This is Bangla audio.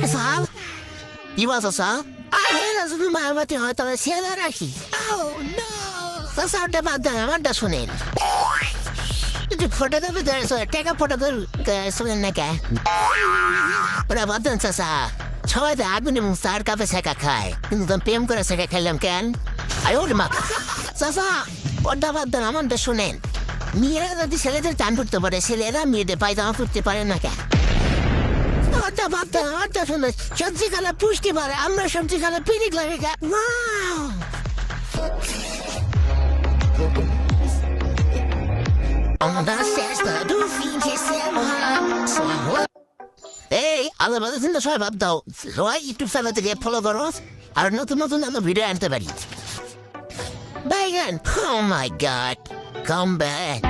স্যার কি বলছো স্যার মায়াবাতি হয়তো ছেলে রাখি স্যারটা বাদ দেন আমারটা শুনেন ফটো দেবে টাকা ফটো শুনেন না কে ওরা বাদ দেন চাষা সবাই তো আগুন এবং স্যার কাপে শেখা খায় কিন্তু তুমি প্রেম করে শেখা খাইলাম কেন ওর মা চাষা ওটা বাদ দেন আমারটা শুনেন মেয়েরা যদি ছেলেদের টান করতে পারে ছেলেরা মেয়েদের পায়জামা করতে পারে না কেন ওটা বাদ দেন ওটা শুনে সবজি খালা পুষ্টি পারে আমরা সবজি খালা পিরিক লাগে এই আলাদা চিন্তা সবাই ভাব দাও সবাই ইউটিউব চ্যানেল থেকে ফলো করো আর নতুন নতুন আমরা ভিডিও আনতে পারি বাইগান ও মাই গড কাম ব্যাক